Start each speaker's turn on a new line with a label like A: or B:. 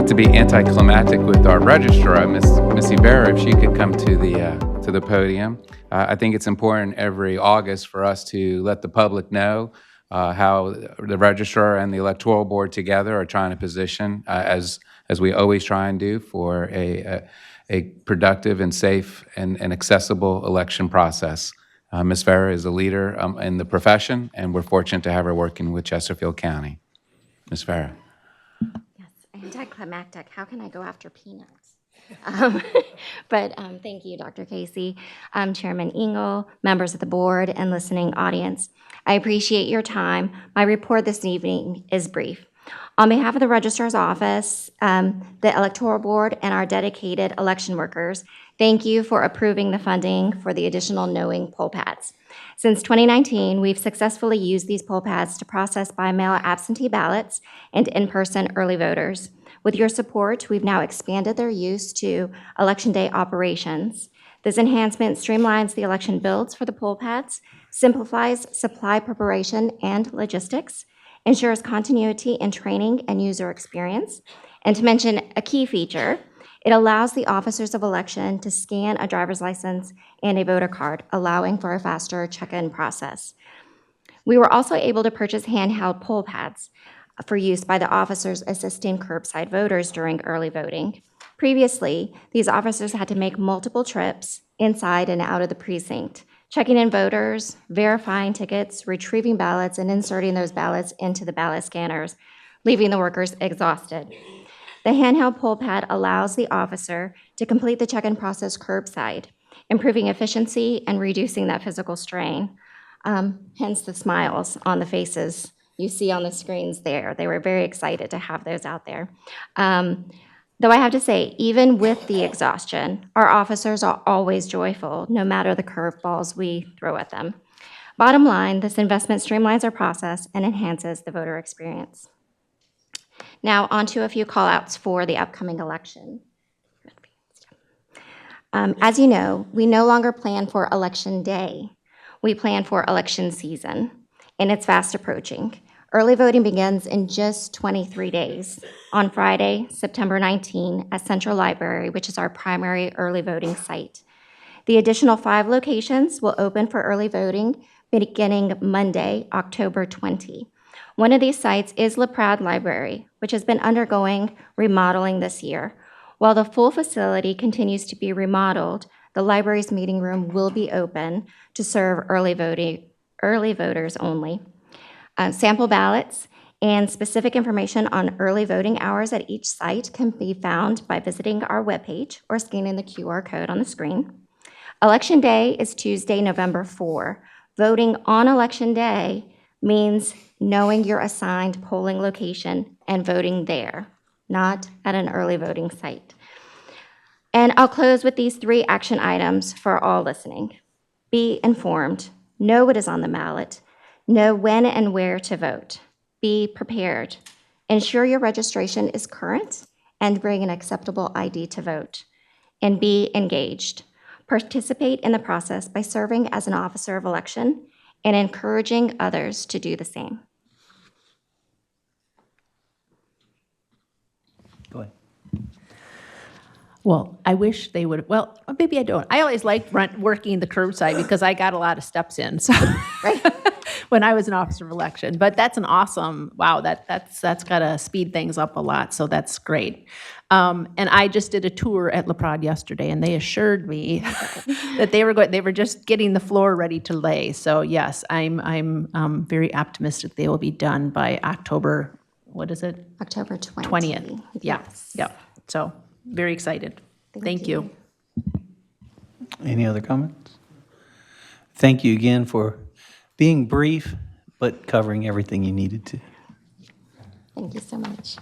A: not to be anticlimactic with our registrar, Missy Vera, if she could come to the podium. I think it's important every August for us to let the public know how the registrar and the electoral board together are trying to position, as we always try and do, for a productive and safe and accessible election process. Ms. Vera is a leader in the profession, and we're fortunate to have her working with Chesterfield County. Ms. Vera.
B: Yes, anticlimactic. How can I go after peanuts? But thank you, Dr. Casey, Chairman Engel, members of the board, and listening audience. I appreciate your time. My report this evening is brief. On behalf of the Registrar's Office, the Electoral Board, and our dedicated election workers, thank you for approving the funding for the additional knowing poll pads. Since 2019, we've successfully used these poll pads to process by-mail absentee ballots and in-person early voters. With your support, we've now expanded their use to Election Day operations. This enhancement streamlines the election builds for the poll pads, simplifies supply preparation and logistics, ensures continuity in training and user experience, and to mention a key feature, it allows the officers of election to scan a driver's license and a voter card, allowing for a faster check-in process. We were also able to purchase handheld poll pads for use by the officers assisting curbside voters during early voting. Previously, these officers had to make multiple trips inside and out of the precinct, checking in voters, verifying tickets, retrieving ballots, and inserting those ballots into the ballot scanners, leaving the workers exhausted. The handheld poll pad allows the officer to complete the check-in process curbside, improving efficiency and reducing that physical strain, hence the smiles on the faces you see on the screens there. They were very excited to have those out there. Though I have to say, even with the exhaustion, our officers are always joyful, no matter the curveballs we throw at them. Bottom line, this investment streamlines our process and enhances the voter experience. Now, on to a few call-outs for the upcoming election. As you know, we no longer plan for Election Day. We plan for election season, and it's fast approaching. Early voting begins in just 23 days on Friday, September 19, at Central Library, which is our primary early voting site. The additional 5 locations will open for early voting beginning Monday, October 20. One of these sites is LaPrade Library, which has been undergoing remodeling this year. While the full facility continues to be remodeled, the library's meeting room will be open to serve early voters only. Sample ballots and specific information on early voting hours at each site can be found by visiting our webpage or scanning the QR code on the screen. Election Day is Tuesday, November 4. Voting on Election Day means knowing your assigned polling location and voting there, not at an early voting site. And I'll close with these 3 action items for all listening. Be informed, know what is on the ballot, know when and where to vote. Be prepared. Ensure your registration is current and bring an acceptable ID to vote. And be engaged. Participate in the process by serving as an officer of election and encouraging others to do the same.
C: Go ahead.
D: Well, I wish they would, well, maybe I don't. I always liked working the curbside because I got a lot of steps in, so,
B: Right?
D: when I was an officer of election. But that's an awesome, wow, that's got to speed things up a lot, so that's great. And I just did a tour at LaPrade yesterday, and they assured me that they were just getting the floor ready to lay. So yes, I'm very optimistic they will be done by October, what is it?
B: October 20th.
D: 20th. Yeah,
B: Yes.
D: yeah. So very excited. Thank you.
C: Any other comments? Thank you again for being brief, but covering everything you needed to.
B: Thank you so much.